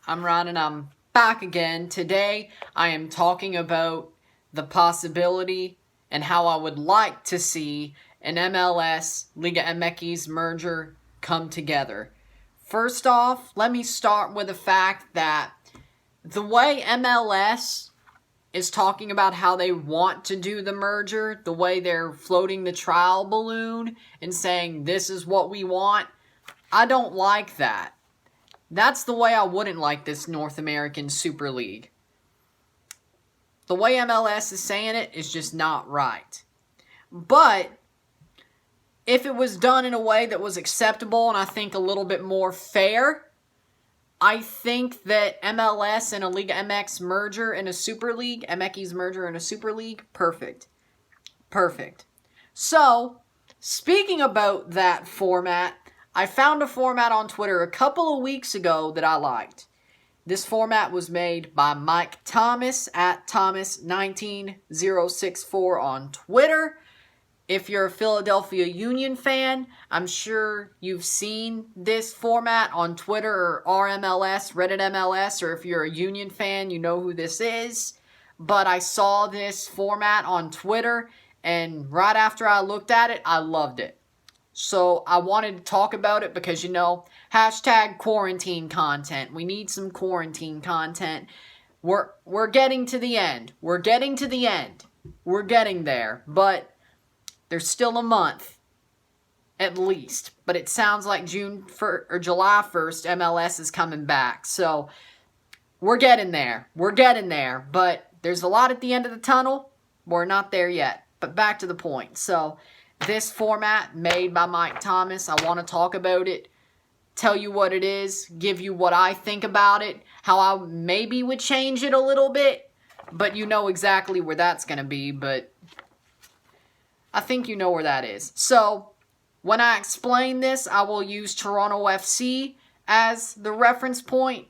I'm Ron and I'm back again. Today I am talking about the possibility and how I would like to see an MLS-Liga MX merger come together. First off, let me start with the fact that the way MLS is talking about how they want to do the merger, the way they're floating the trial balloon and saying this is what we want, I don't like that. That's the way I wouldn't like this North American Super League. The way MLS is saying it is just not right. But if it was done in a way that was acceptable and I think a little bit more fair, I think that MLS and a Liga MX merger in a Super League, MX merger in a Super League, perfect. Perfect. So, speaking about that format, I found a format on Twitter a couple of weeks ago that I liked. This format was made by Mike Thomas at Thomas19064 on Twitter. If you're a Philadelphia Union fan, I'm sure you've seen this format on Twitter or RMLS, Reddit MLS, or if you're a Union fan, you know who this is. But I saw this format on Twitter, and right after I looked at it, I loved it. So I wanted to talk about it because, hashtag quarantine content. We need some quarantine content. We're getting to the end. We're getting to the end. We're getting there. But there's still a month, at least. But it sounds like July 1st, MLS is coming back. So we're getting there. We're getting there. But there's a lot at the end of the tunnel. We're not there yet. But back to the point. So this format made by Mike Thomas, I want to talk about it, tell you what it is, give you what I think about it, how I maybe would change it a little bit, but you know exactly where that's going to be, but I think you know where that is. So, when I explain this, I will use Toronto FC as the reference point.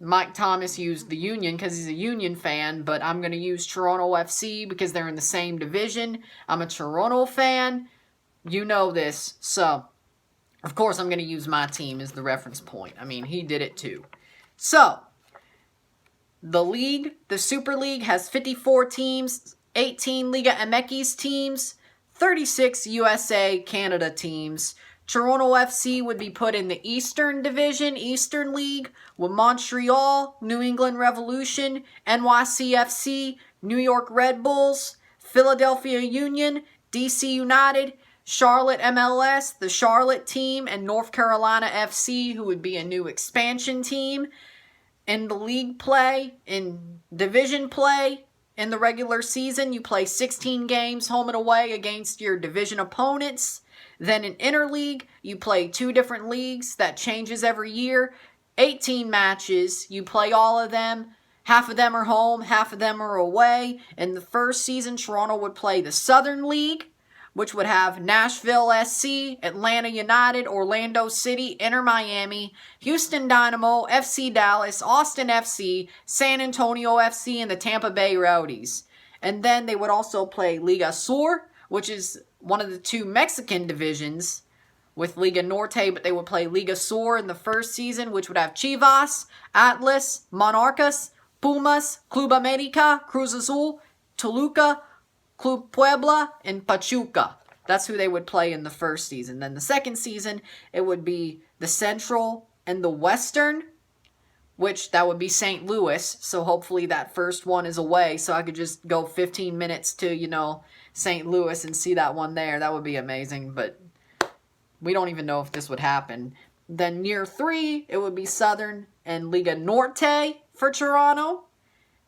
Mike Thomas used the Union because he's a Union fan, but I'm going to use Toronto FC because they're in the same division. I'm a Toronto fan. You know this. So, of course, I'm going to use my team as the reference point. I mean, he did it too. So, the league, the Super League, has 54 teams, 18 Liga MX teams, 36 USA Canada teams. Toronto FC would be put in the Eastern Division, Eastern League, with Montreal, New England Revolution, NYCFC, New York Red Bulls, Philadelphia Union, DC United, Charlotte MLS, the Charlotte team, and North Carolina FC, who would be a new expansion team. In the league play, in division play, in the regular season, you play 16 games home and away against your division opponents. Then in interleague, you play 2 different leagues. That changes every year. 18 matches. You play all of them. Half of them are home, half of them are away. In the first season, Toronto would play the Southern League, which would have Nashville SC, Atlanta United, Orlando City, Inter Miami, Houston Dynamo, FC Dallas, Austin FC, San Antonio FC, and the Tampa Bay Rowdies. And then they would also play Liga Sur, which is one of the 2 Mexican divisions with Liga Norte, but they would play Liga Sur in the first season, which would have Chivas, Atlas, Monarcas, Pumas, Club America, Cruz Azul, Toluca, Club Puebla, and Pachuca. That's who they would play in the first season. Then the second season, it would be the Central and the Western, which that would be St. Louis. So hopefully that first one is away, so I could just go 15 minutes to, St. Louis and see that one there. That would be amazing, but we don't even know if this would happen. Then year 3, it would be Southern and Liga Norte for Toronto.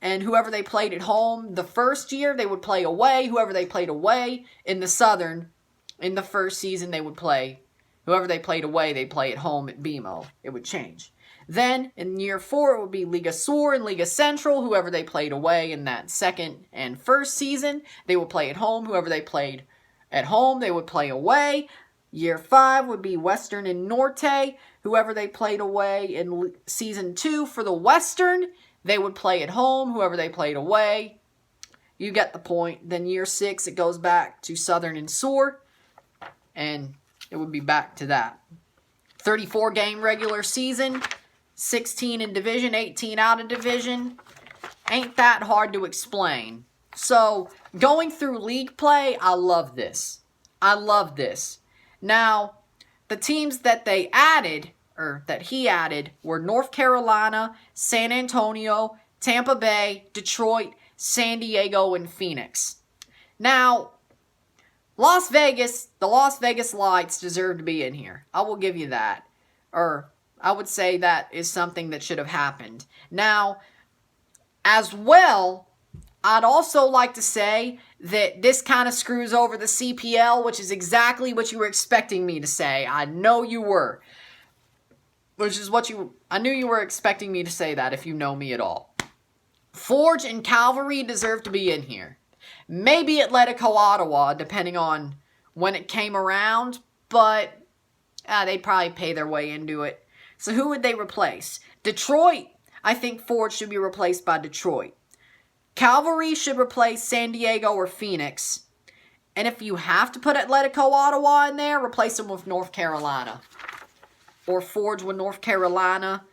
And whoever they played at home the first year, they would play away. Whoever they played away in the Southern, in the first season, they would play. Whoever they played away, they play at home at BMO. It would change. Then, in year 4, it would be Liga Sur and Liga Central. Whoever they played away in that second and first season, they would play at home. Whoever they played at home, they would play away. Year 5 would be Western and Norte. Whoever they played away in season 2 for the Western, they would play at home. Whoever they played away, you get the point. Then year 6, it goes back to Southern and Sur, and it would be back to that. 34-game regular season. 16 in division, 18 out of division. Ain't that hard to explain. So, going through league play, I love this. I love this. Now, the teams that they added, or that he added, were North Carolina, San Antonio, Tampa Bay, Detroit, San Diego, and Phoenix. Now, Las Vegas, the Las Vegas Lights deserve to be in here. I will give you that. Or, I would say that is something that should have happened. Now, as well, I'd also like to say that this kind of screws over the CPL, which is exactly what you were expecting me to say. I know you were. I knew you were expecting me to say that if you know me at all. Forge and Calvary deserve to be in here. Maybe Atletico Ottawa, depending on when it came around, but they'd probably pay their way into it. So who would they replace? Detroit. I think Forge should be replaced by Detroit. Calvary should replace San Diego or Phoenix. And if you have to put Atletico Ottawa in there, replace them with North Carolina. Or Forge with North Carolina.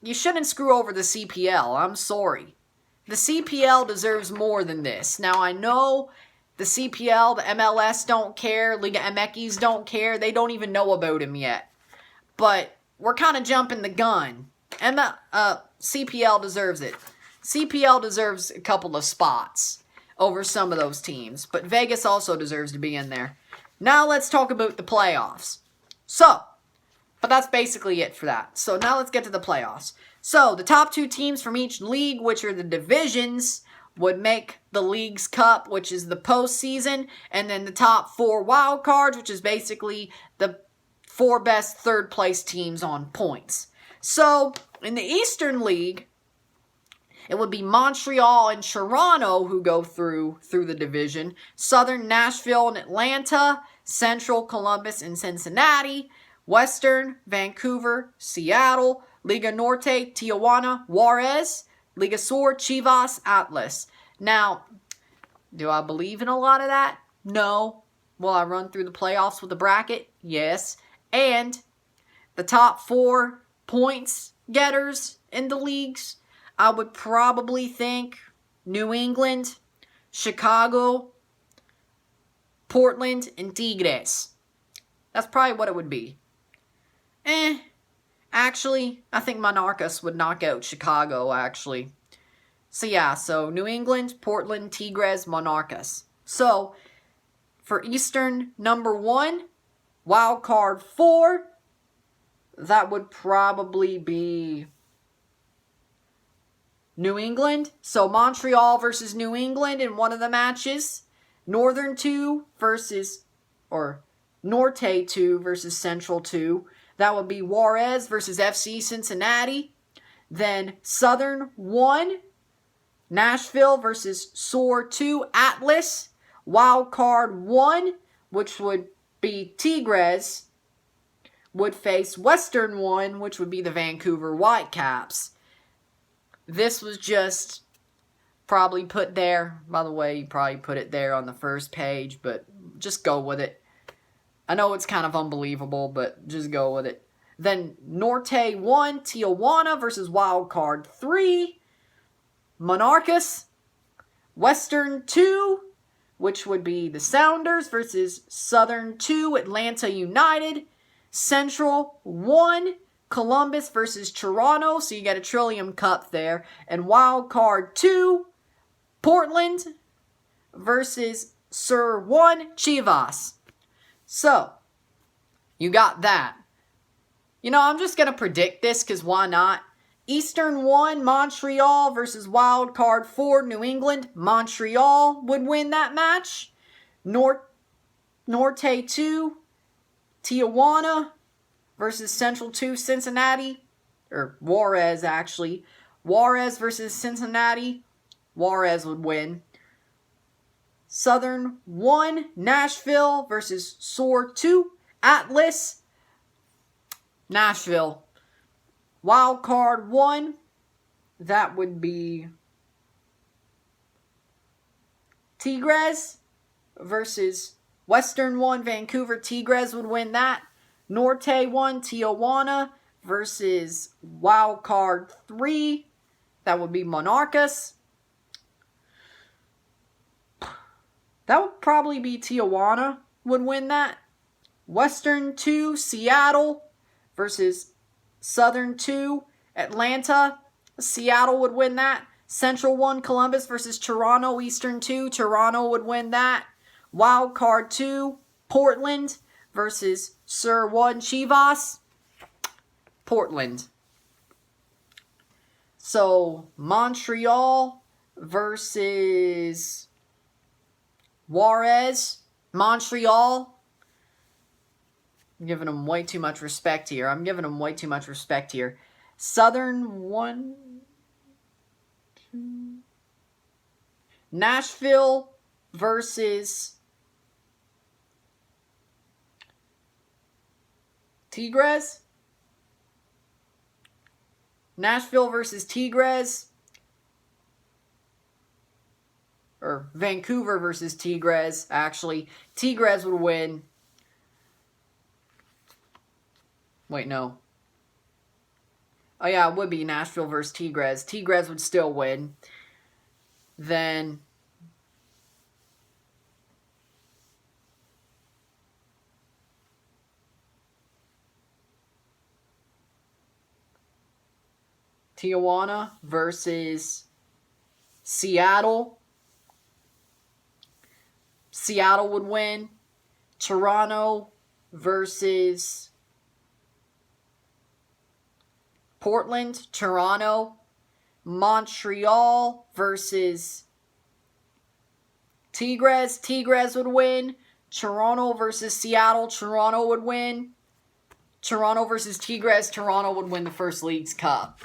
You shouldn't screw over the CPL. I'm sorry. The CPL deserves more than this. Now, I know the CPL, the MLS don't care. Liga MX don't care. They don't even know about him yet. But we're kind of jumping the gun. CPL deserves it. CPL deserves a couple of spots over some of those teams. But Vegas also deserves to be in there. Now let's talk about the playoffs. But that's basically it for that. So now let's get to the playoffs. So the top two teams from each league, which are the divisions, would make the League's Cup, which is the postseason. And then the top four wild cards, which is basically the four best third place teams on points. So in the Eastern League, it would be Montreal and Toronto who go through the division. Southern, Nashville and Atlanta. Central, Columbus and Cincinnati. Western, Vancouver, Seattle. Liga Norte, Tijuana, Juarez. Liga Sur, Chivas, Atlas. Now, do I believe in a lot of that? No. Will I run through the playoffs with a bracket? Yes. And the top four points getters in the leagues, I would probably think New England, Chicago, Portland, and Tigres. That's probably what it would be. Actually, I think Monarcas would knock out Chicago, actually. So yeah, so New England, Portland, Tigres, Monarcas. So, for Eastern number 1, wild card 4, that would probably be New England. So Montreal versus New England in one of the matches. Northern 2 versus, or Norte 2 versus Central 2. That would be Juarez versus FC Cincinnati. Then Southern 1, Nashville versus Sur 2, Atlas. Wild card 1, which would be Tigres, would face Western 1, which would be the Vancouver Whitecaps. This was just probably put there. By the way, you probably put it there on the first page, but just go with it. I know it's kind of unbelievable, but just go with it. Then Norte 1, Tijuana versus Wildcard 3, Monarcas. Western 2, which would be the Sounders versus Southern 2, Atlanta United. Central 1, Columbus versus Toronto, so you get a Trillium Cup there. And Wild Card 2, Portland versus Sur 1, Chivas. So, you got that. You know, I'm just going to predict this because why not? Eastern 1, Montreal versus Wild Card 4, New England. Montreal would win that match. Norte 2, Tijuana versus Central 2, Cincinnati. Or Juarez, actually. Juarez versus Cincinnati. Juarez would win. Southern 1, Nashville versus Sur 2, Atlas. Nashville. Wild card 1, that would be Tigres versus Western 1, Vancouver. Tigres would win that. Norte 1, Tijuana versus Wild Card 3. That would be Monarchas. That would probably be Tijuana would win that. Western 2, Seattle versus Southern 2, Atlanta. Seattle would win that. Central 1, Columbus versus Toronto. Eastern 2, Toronto would win that. Wild Card 2, Portland versus Sur 1, Chivas. Portland. So, Montreal versus Juarez. Montreal. I'm giving them way too much respect here. Southern 1, 2. Nashville versus Tigres. Nashville versus Tigres. Or Vancouver versus Tigres, actually. Tigres would win. Wait, no. Oh, yeah, it would be Nashville versus Tigres. Tigres would still win. Then Tijuana versus Seattle. Seattle would win. Toronto versus Portland. Toronto. Montreal versus Tigres. Tigres would win. Toronto versus Seattle. Toronto would win. Toronto versus Tigres. Toronto would win the first League's Cup.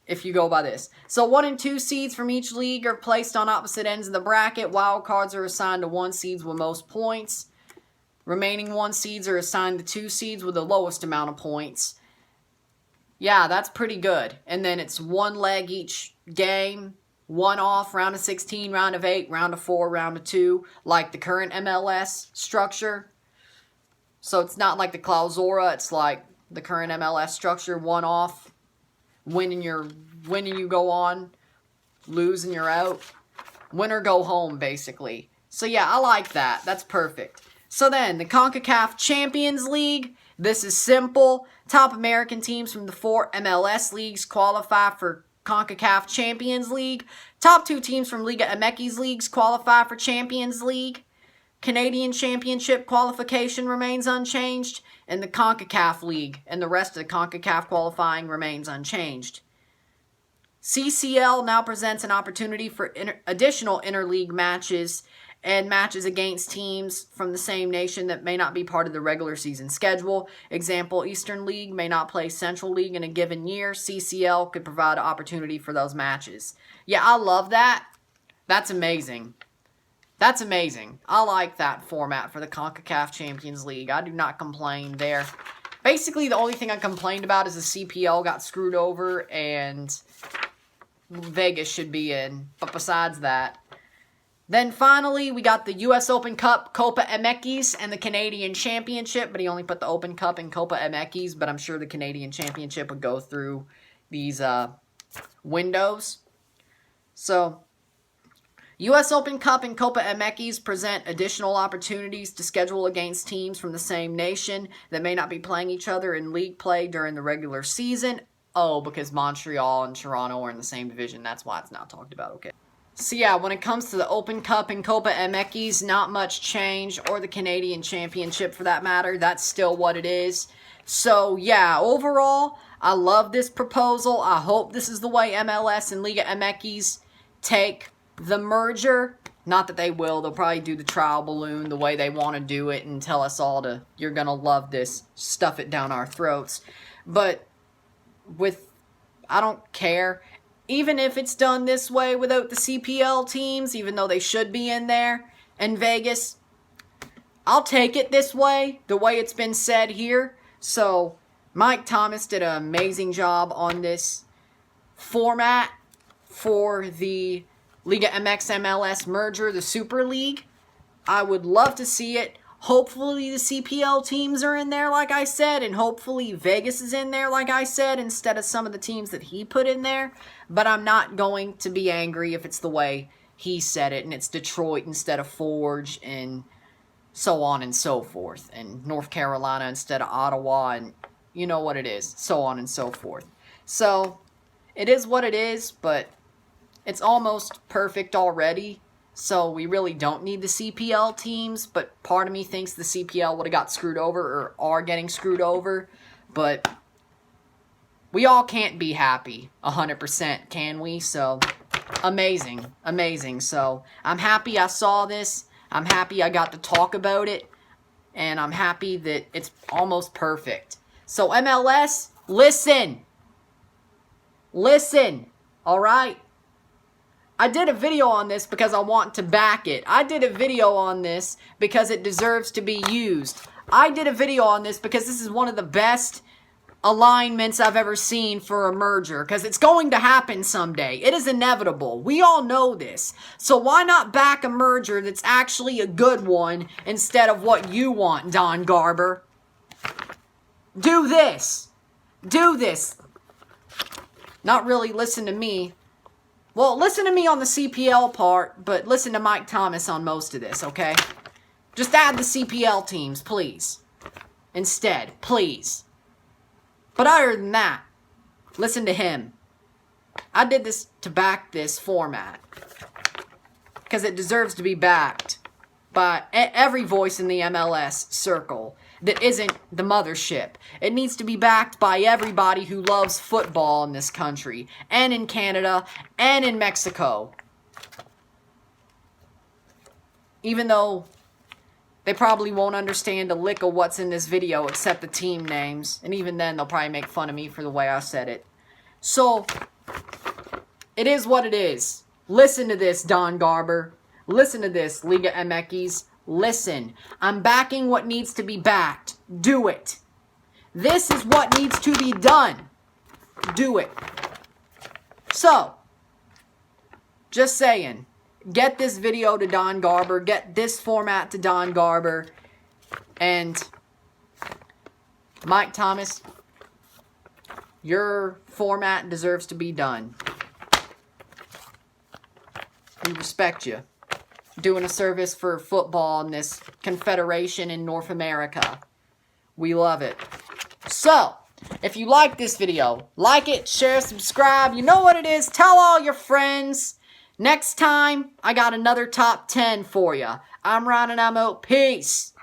If you go by this. So 1 and 2 seeds from each league are placed on opposite ends of the bracket. Wild cards are assigned to 1 seeds with most points. Remaining 1 seeds are assigned to 2 seeds with the lowest amount of points. Yeah, that's pretty good. And then it's 1 leg each game. 1 off, round of 16, round of 8, round of 4, round of 2. Like the current MLS structure. So it's not like the Clausura. It's like the current MLS structure. 1 off. Winning you go on. Losing you're out. Win or go home, basically. So yeah, I like that. That's perfect. So then, the CONCACAF Champions League. This is simple. Top American teams from the 4 MLS leagues qualify for CONCACAF Champions League. Top 2 teams from Liga MX leagues qualify for Champions League. Canadian Championship qualification remains unchanged. And the CONCACAF League and the rest of the CONCACAF qualifying remains unchanged. CCL now presents an opportunity for additional interleague matches and matches against teams from the same nation that may not be part of the regular season schedule. Example, Eastern League may not play Central League in a given year. CCL could provide an opportunity for those matches. Yeah, I love that. That's amazing. That's amazing. I like that format for the CONCACAF Champions League. I do not complain there. Basically, the only thing I complained about is the CPL got screwed over and Vegas should be in. But besides that. Then finally, we got the U.S. Open Cup, Copa MX, and the Canadian Championship. But he only put the Open Cup in Copa MX. But I'm sure the Canadian Championship would go through these windows. So U.S. Open Cup and Copa MX present additional opportunities to schedule against teams from the same nation that may not be playing each other in league play during the regular season. Oh, because Montreal and Toronto are in the same division. That's why it's not talked about. Okay. So yeah, when it comes to the Open Cup and Copa MX, not much change, or the Canadian Championship for that matter. That's still what it is. So yeah, overall, I love this proposal. I hope this is the way MLS and Liga MX take the merger. Not that they will. They'll probably do the trial balloon the way they want to do it and tell us all to, you're going to love this, stuff it down our throats. But I don't care. Even if it's done this way without the CPL teams, even though they should be in there in Vegas, I'll take it this way, the way it's been said here. So Mike Thomas did an amazing job on this format for the Liga MX MLS merger, the Super League. I would love to see it. Hopefully the CPL teams are in there, like I said, and hopefully Vegas is in there, like I said, instead of some of the teams that he put in there. But I'm not going to be angry if it's the way he said it, and it's Detroit instead of Forge, and so on and so forth, and North Carolina instead of Ottawa, and you know what it is, so on and so forth. So, it is what it is, but it's almost perfect already. So we really don't need the CPL teams, but part of me thinks the CPL would have got screwed over or are getting screwed over. But we all can't be happy 100%, can we? So amazing, amazing. So I'm happy I saw this. I'm happy I got to talk about it. And I'm happy that it's almost perfect. So MLS, listen. Listen, all right? I did a video on this because I want to back it. I did a video on this because it deserves to be used. I did a video on this because this is one of the best alignments I've ever seen for a merger, because it's going to happen someday. It is inevitable. We all know this. So why not back a merger that's actually a good one instead of what you want, Don Garber? Do this. Do this. Not really listen to me. Well, listen to me on the CPL part, but listen to Mike Thomas on most of this, okay? Just add the CPL teams, please. Instead, please. But other than that, listen to him. I did this to back this format, because it deserves to be backed by every voice in the MLS circle that isn't the mothership. It needs to be backed by everybody who loves football in this country, and in Canada, and in Mexico. Even though they probably won't understand a lick of what's in this video except the team names, and even then they'll probably make fun of me for the way I said it. So, it is what it is. Listen to this, Don Garber. Listen to this, Liga MX. Listen, I'm backing what needs to be backed. Do it. This is what needs to be done. Do it. So, just saying, get this video to Don Garber. Get this format to Don Garber. And Mike Thomas, your format deserves to be done. We respect you. Doing a service for football in this confederation in North America. We love it. So, if you like this video, like it, share, subscribe. You know what it is. Tell all your friends. Next time, I got another top 10 for you. I'm Ron and I'm out. Peace.